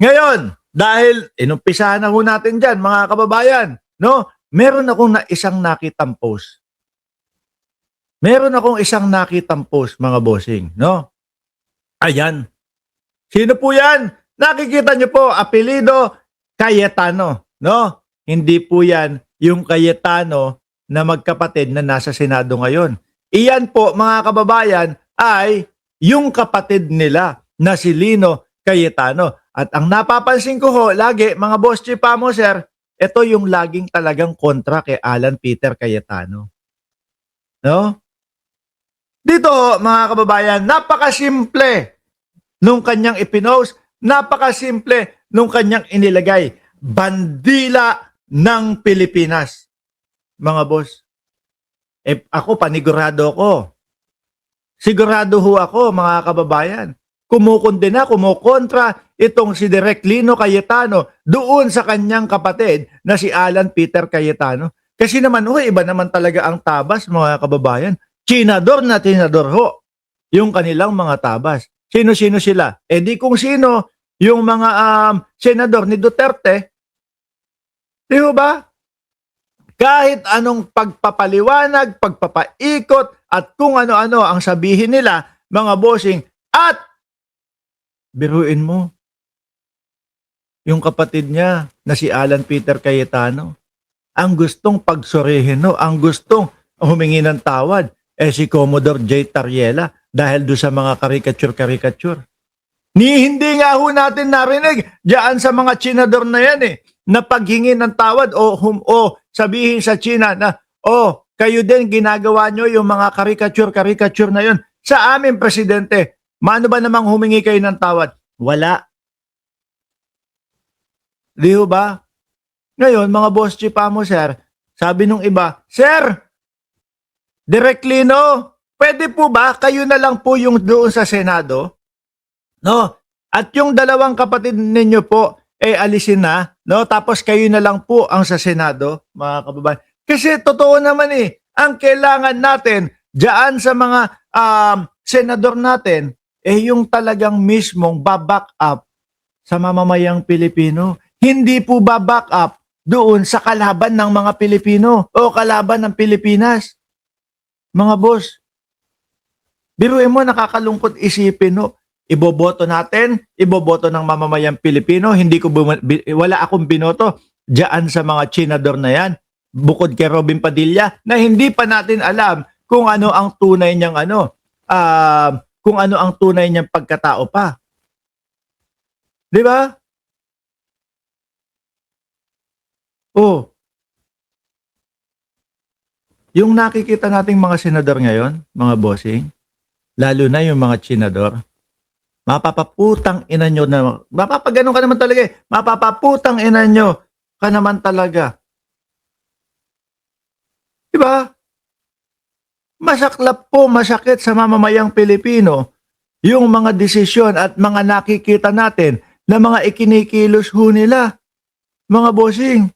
Ngayon, dahil inumpisahan na ho natin dyan, mga kababayan, no? Meron akong isang nakitang post. Meron akong isang nakitang post, mga bossing, no? Ayan. Sino po yan? Nakikita nyo po, apelido Cayetano, no? Hindi po yan yung Cayetano na magkapatid na nasa Senado ngayon. Iyan po, mga kababayan, ay yung kapatid nila na si Lino Cayetano. At ang napapansin ko ho, lagi, mga boss chief mo, sir, ito yung laging talagang kontra kay Alan Peter Cayetano. No? Dito, mga kababayan, napakasimple nung kanyang ipinost, napakasimple nung kanyang inilagay. Bandila ng Pilipinas. Mga boss. Ako, panigurado ko. Sigurado ho ako, mga kababayan. Kumukundina, kumukontra itong si Direk Lino Cayetano doon sa kanyang kapatid na si Alan Peter Cayetano. Kasi naman ho, iba naman talaga ang tabas, mga kababayan. Tinador na tinador ho yung kanilang mga tabas. Sino-sino sila? Eh di kung sino yung mga senador ni Duterte, di ba? Kahit anong pagpapaliwanag, pagpapaikot, at kung ano-ano ang sabihin nila, mga bossing, at biruin mo, yung kapatid niya na si Alan Peter Cayetano, ang gustong pagsurihin, no? Ang gustong humingi ng tawad, si Commodore J. Tariela dahil do sa mga caricature. Hindi nga ho natin narinig diyan sa mga Chinador na yan na paghingi ng tawad o sabihin sa China na kayo din ginagawa nyo yung mga caricature na yun sa aming presidente. Maano ba namang humingi kayo ng tawad? Wala. Di ba? Ngayon, mga boss chief mo, sir, sabi nung iba, Sir, Direk Lino, pwede po ba kayo na lang po yung doon sa Senado? No? At yung dalawang kapatid ninyo po, alisin na, no? Tapos kayo na lang po ang sa Senado, mga kababayan. Kasi totoo naman ang kailangan natin diyan sa mga senador natin, yung talagang mismong baback up sa mamamayang Pilipino. Hindi po baback up doon sa kalaban ng mga Pilipino o kalaban ng Pilipinas. Mga boss, biruin mo, nakakalungkot isipin, no? Iboboto natin, iboboto ng mamamayang Pilipino, wala akong binoto diyan sa mga Chinador na yan, bukod kay Robin Padilla, na hindi pa natin alam kung ano ang tunay niyang kung ano ang tunay niyang pagkatao pa. Di ba? Yung nakikita nating mga senador ngayon, mga bossing, lalo na yung mga Chinador, mapapaputang ina nyo na, mapapaganon ka naman talaga mapapaputang ina nyo ka naman talaga. Diba? Masaklap po, masakit sa mamamayang Pilipino yung mga desisyon at mga nakikita natin na mga ikinikilos ho nila. Mga bossing,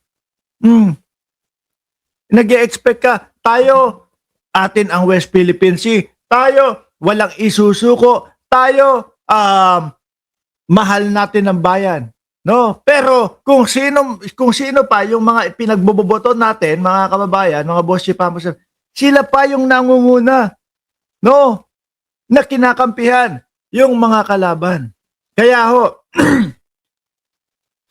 nag-e-expect ka, tayo, atin ang West Philippine Sea, tayo, walang isusuko, tayo, mahal natin ang bayan. No? Pero kung sino pa yung mga pinagboboboto natin, mga kababayan, mga boss chief, sila pa yung nangunguna. No? Na kinakampihan yung mga kalaban. Kaya ho,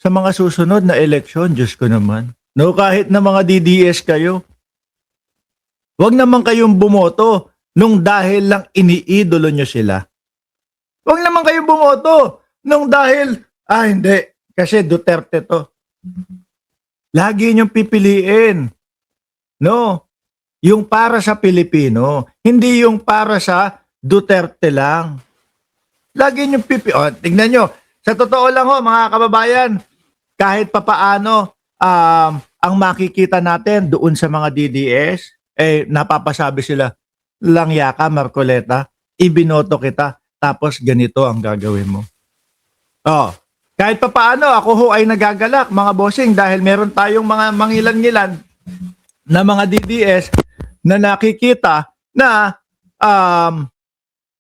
sa mga susunod na eleksyon, Diyos ko naman, no, kahit na mga DDS kayo, wag naman kayong bumoto nung dahil lang iniidolo nyo sila. Wag naman kayong bumoto nung dahil, hindi, kasi Duterte to. Lagi nyo pipiliin. No? Yung para sa Pilipino, hindi yung para sa Duterte lang. Lagi nyo pipiliin. Tignan nyo, sa totoo lang ho, mga kababayan, kahit papaano, ang makikita natin doon sa mga DDS, napapasabi sila, langya ka, Marcoleta, ibinoto kita, tapos ganito ang gagawin mo. Kahit papaano, ako ho ay nagagalak, mga bossing, dahil meron tayong mga mangilan-ngilan na mga DDS na nakikita na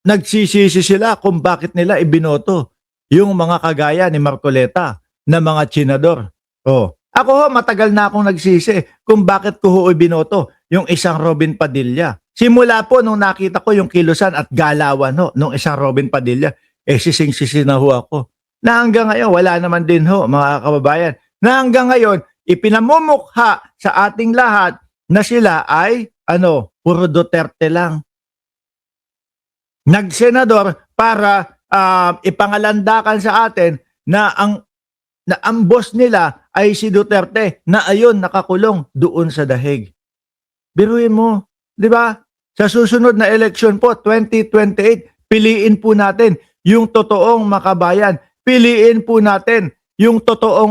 nagsisisi sila kung bakit nila ibinoto yung mga kagaya ni Marcoleta na mga senador. Oh, ako ho, matagal na akong nagsisi kung bakit ko ho binoto yung isang Robin Padilla. Simula po nung nakita ko yung kilusan at galawan ho nung isang Robin Padilla, sising-sisi na ho ako. Na hanggang ngayon, wala naman din ho, mga kababayan. Na hanggang ngayon, ipinamumukha sa ating lahat na sila ay, puro Duterte lang. Nagsenador para ipangalandakan sa atin na ang boss nila ay si Duterte na ayon nakakulong doon sa dahig. Biruin mo, 'di ba? Sa susunod na election po 2028, piliin po natin yung totoong makabayan. Piliin po natin yung totoong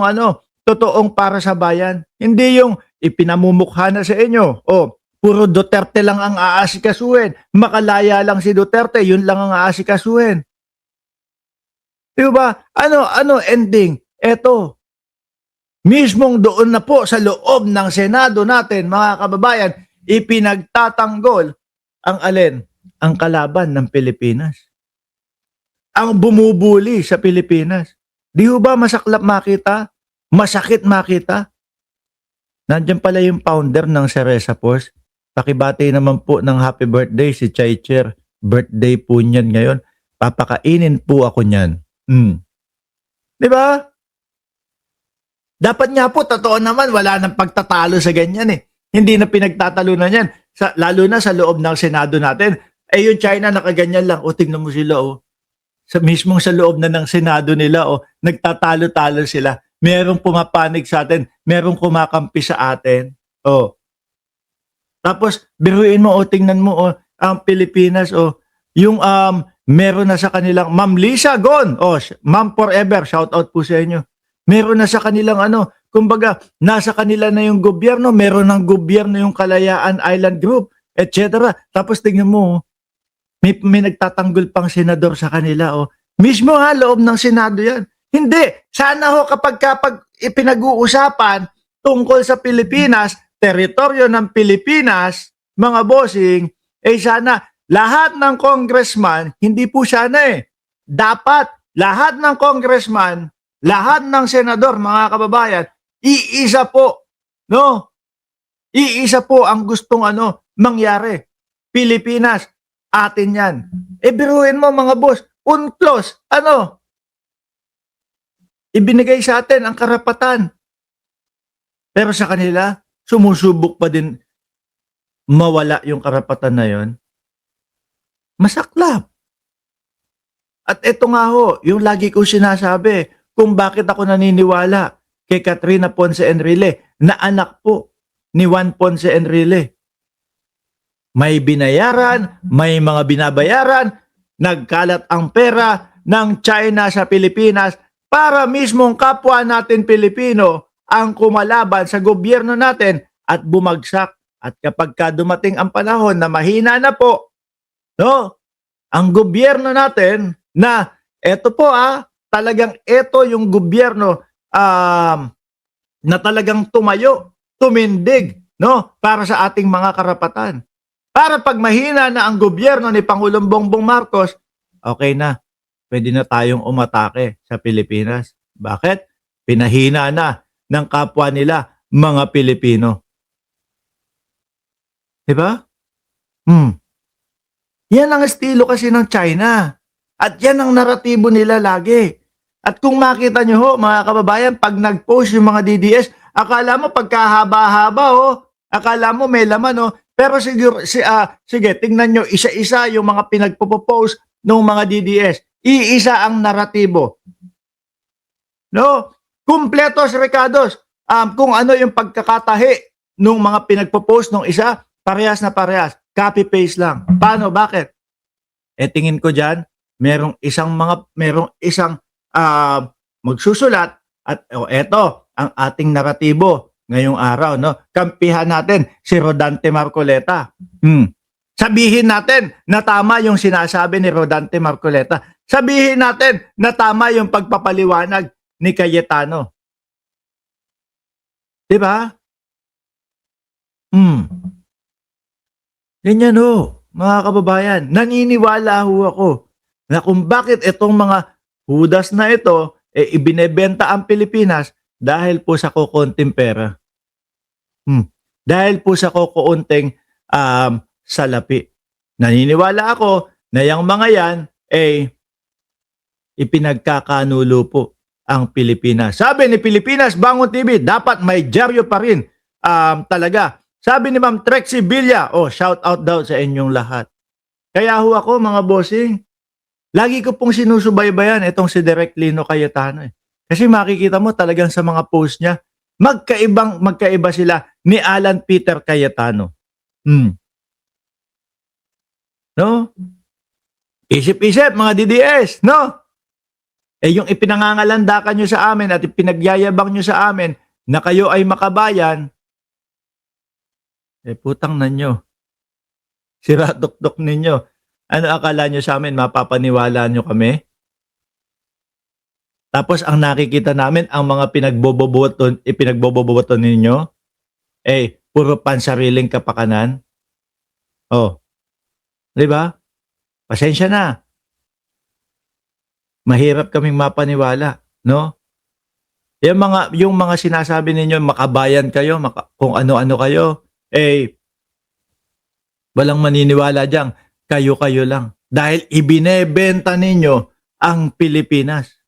para sa bayan. Hindi yung ipinamumukha na sa inyo. O, puro Duterte lang ang aasikasuhin. Makalaya lang si Duterte, yun lang ang aasikasuhin. Di ba? Ano ending? Eto, mismong doon na po sa loob ng Senado natin, mga kababayan, ipinagtatanggol ang alin? Ang kalaban ng Pilipinas. Ang bumubuli sa Pilipinas. Di ba masaklap makita? Masakit makita? Nandiyan pala yung founder ng Cereza Post. Pakibati naman po ng happy birthday si Chaicher. Birthday po niyan ngayon. Papakainin po ako niyan. Di ba? Dapat nga po, totoo naman, wala nang pagtatalo sa ganyan eh. Hindi na pinagtatalunan yan. Lalo na sa loob ng Senado natin. Yung China nakaganyan lang. O, tignan mo sila mismong sa loob na ng Senado nila, nagtatalo-talo sila. Merong pumapanig sa atin, merong kumakampi sa atin. Tapos biruin mo tingnan mo ang Pilipinas yung meron na sa kanilang Ma'am Lisa Gon, Ma'am Forever, shout out po sa inyo. Meron na sa kanilang kumbaga nasa kanila na yung gobyerno, meron ng gobyerno yung Kalayaan Island Group, etc. Tapos tingnan mo may nagtatanggol pang senador sa kanila mismo loob ng Senado yan. Hindi. Sana kapag ipinag-uusapan tungkol sa Pilipinas, teritoryo ng Pilipinas, mga bossing, sana lahat ng congressman, hindi po sana dapat lahat ng congressman, lahat ng senador, mga kababayan, iisa po, no? Iisa po ang gustong mangyari. Pilipinas, atin yan. Biruin mo mga boss, UNCLOS, ibinigay sa atin ang karapatan. Pero sa kanila, sumusubok pa din mawala yung karapatan na yon. Masaklap. At ito nga yung lagi ko sinasabi, kung bakit ako naniniwala kay Katrina Ponce Enrile, na anak po ni Juan Ponce Enrile. May binayaran, may mga binabayaran, nagkalat ang pera ng China sa Pilipinas para mismong kapwa natin Pilipino ang kumalaban sa gobyerno natin at bumagsak. At kapag dumating ang panahon na mahina na po, ang gobyerno natin na eto po talagang eto yung gobyerno na talagang tumayo, tumindig, para sa ating mga karapatan. Para pag mahina na ang gobyerno ni Pangulong Bongbong Marcos, okay na. Pwede na tayong umatake sa Pilipinas. Bakit? Pinahina na ng kapwa nila, mga Pilipino. Diba? Yan ang estilo kasi ng China. At yan ang naratibo nila lagi. At kung makita nyo mga kababayan, pag nag-post yung mga DDS, akala mo pagkahaba-haba akala mo may laman Pero siguro, sige, tingnan nyo isa-isa yung mga pinagpo-post ng mga DDS. Iisa ang naratibo. Kumpletos, Ricardos. Kung ano yung pagkakatahi ng mga pinagpo-post ng isa, parehas na parehas. Copy-paste lang. Paano? Bakit? Tingin ko dyan, merong isang magsusulat at eto ang ating naratibo ngayong araw, kampihan natin si Rodante Marcoleta. Sabihin natin na tama yung sinasabi ni Rodante Marcoleta. Sabihin natin na tama yung pagpapaliwanag ni Cayetano. Diba? Ganyan mga kababayan. Naniniwala ako na kung bakit itong mga Hudas na ito, ibinebenta ang Pilipinas dahil po sa kokonting pera. Dahil po sa kokonting salapi. Naniniwala ako na yung mga yan, ipinagkakanulo po ang Pilipinas. Sabi ni Pilipinas Bangon TV, dapat may dyaryo pa rin. Talaga. Sabi ni Ma'am Trexie Villa, shout out daw sa inyong lahat. Kaya ho ako mga bossing, lagi ko pong sinusubaybayan itong si Direk Lino Cayetano. Kasi makikita mo talagang sa mga post niya, magkaiba sila ni Alan Peter Cayetano. No? Isip-isip mga DDS, no? Yung ipinangangalandakan nyo sa amin at ipinagyayabang nyo sa amin na kayo ay makabayan, putang na nyo. Sira-tok-tok ninyo. Ano akala nyo sa amin, mapapaniwala nyo kami? Tapos ang nakikita namin, ang mga pinagboboboton ninyo, puro pansariling kapakanan. Di ba? Pasensya na. Mahirap kaming mapaniwala, no? Yung mga sinasabi ninyo, makabayan kayo, kung ano-ano kayo, walang maniniwala diyan. Kayo-kayo lang. Dahil ibinebenta ninyo ang Pilipinas.